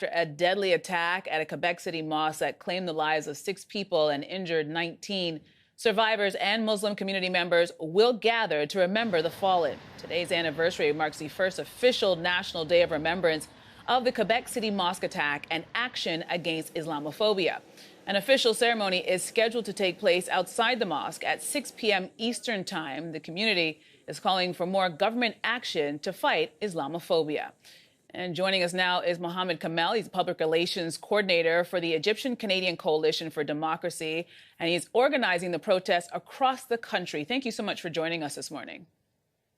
After a deadly attack at a Quebec City mosque that claimed the lives of 6 people and injured 19, survivors and Muslim community members will gather to remember the fallen. Today's anniversary marks the first official National Day of Remembrance of the Quebec City mosque attack and action against Islamophobia. An official ceremony is scheduled to take place outside the mosque at 6 p.m. Eastern Time. The community is calling for more government action to fight Islamophobia. And joining us now is Mohamed Kamel. He's Public Relations Coordinator for the Egyptian-Canadian Coalition for Democracy, and he's organizing the protests across the country. Thank you so much for joining us this morning.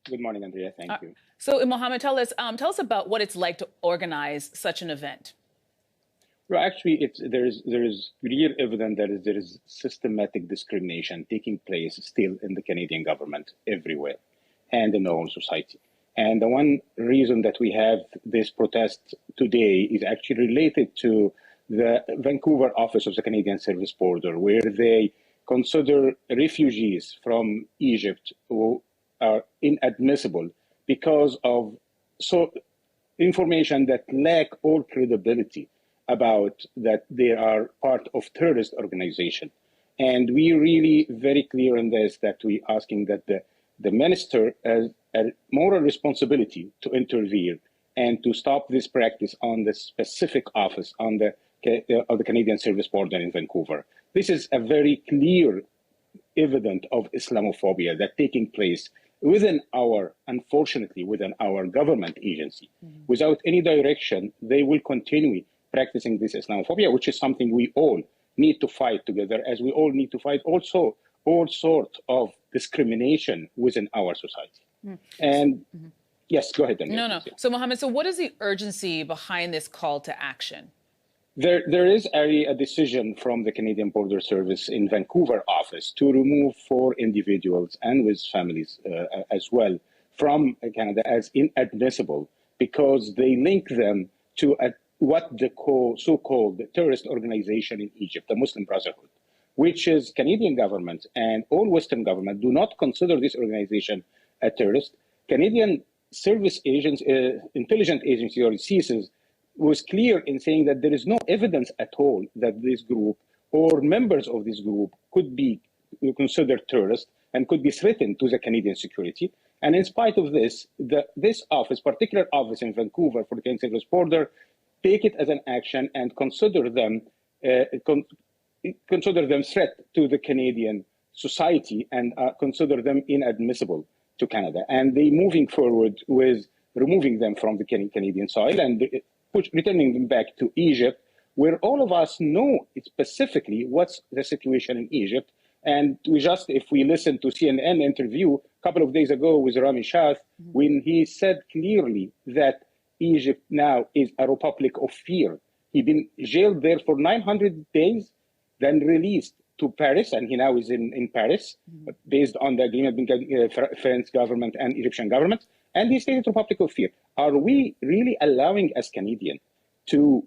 Good morning, Andrea. Thank you. So, Mohamed, tell us about what it's like to organize such an event. Well, actually, there is real evidence that there is systematic discrimination taking place still in the Canadian government everywhere and in the whole society. And the one reason that we have this protest today is actually related to the Vancouver office of the Canadian Service Border, where they consider refugees from Egypt who are inadmissible because of information that lack all credibility about that they are part of terrorist organization. And we really very clear on this that we asking that the minister has a moral responsibility to intervene and to stop this practice on the specific office of the Canadian Service Border in Vancouver. This is a very clear evidence of Islamophobia that taking place unfortunately, within our government agency. Mm-hmm. Without any direction, they will continue practicing this Islamophobia, which is something we all need to fight together, as we all need to fight also all sorts of discrimination within our society. Mm. And yes, go ahead. No. So, Mohamed, what is the urgency behind this call to action? There is a decision from the Canadian Border Service in Vancouver office to remove 4 individuals and with families as well from Canada as inadmissible because they link them to what the so-called terrorist organization in Egypt, the Muslim Brotherhood, which is Canadian government and all Western government do not consider this organization a terrorist. Canadian service agents, intelligence agency or CSIS was clear in saying that there is no evidence at all that this group or members of this group could be considered terrorists and could be threatened to the Canadian security. And in spite of this, this particular office in Vancouver for the Canadian Service Border, take it as an action and consider them threat to the Canadian society and consider them inadmissible to Canada. And they moving forward with removing them from the Canadian soil and returning them back to Egypt, where all of us know specifically what's the situation in Egypt. And if we listen to CNN interview a couple of days ago with Rami Shah, when he said clearly that Egypt now is a republic of fear. He'd been jailed there for 900 days, then released to Paris, and he now is in Paris, based on the agreement between French government and Egyptian government, and he stated Republic of Fear. Are we really allowing, as Canadians, to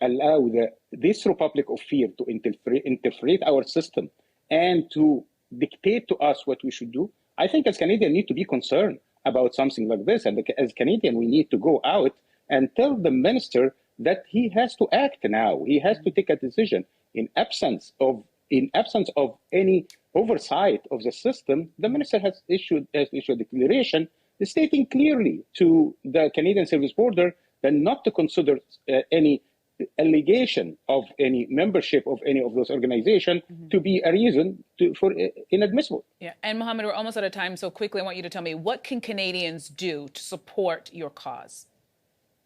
allow this Republic of Fear to interfere our system and to dictate to us what we should do? I think as Canadians need to be concerned about something like this, and as Canadians we need to go out and tell the minister that he has to act now. He has to take a decision. In absence of any oversight of the system, the minister has issued a declaration stating clearly to the Canadian Service Border that not to consider any allegation of any membership of any of those organizations to be a reason for inadmissible. Yeah, and Mohamed, we're almost out of time, so quickly I want you to tell me, what can Canadians do to support your cause?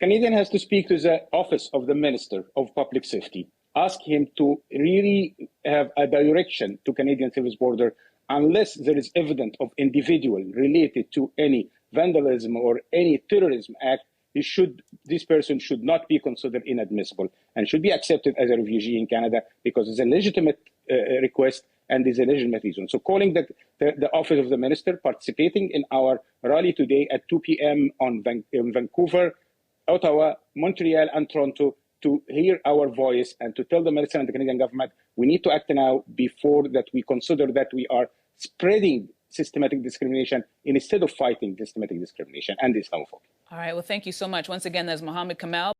Canadian has to speak to the office of the Minister of Public Safety, ask him to really have a direction to Canadian Service Border unless there is evidence of individual related to any vandalism or any terrorism act. This person should not be considered inadmissible and should be accepted as a refugee in Canada because it's a legitimate request and is a legitimate reason. So calling the office of the minister, participating in our rally today at 2 p.m. in Vancouver, Ottawa, Montreal, and Toronto to hear our voice and to tell the minister and the Canadian government we need to act now before that we consider that we are spreading systematic discrimination instead of fighting systematic discrimination and Islamophobia. All right. Well, thank you so much. Once again, there's Mohamed Kamel.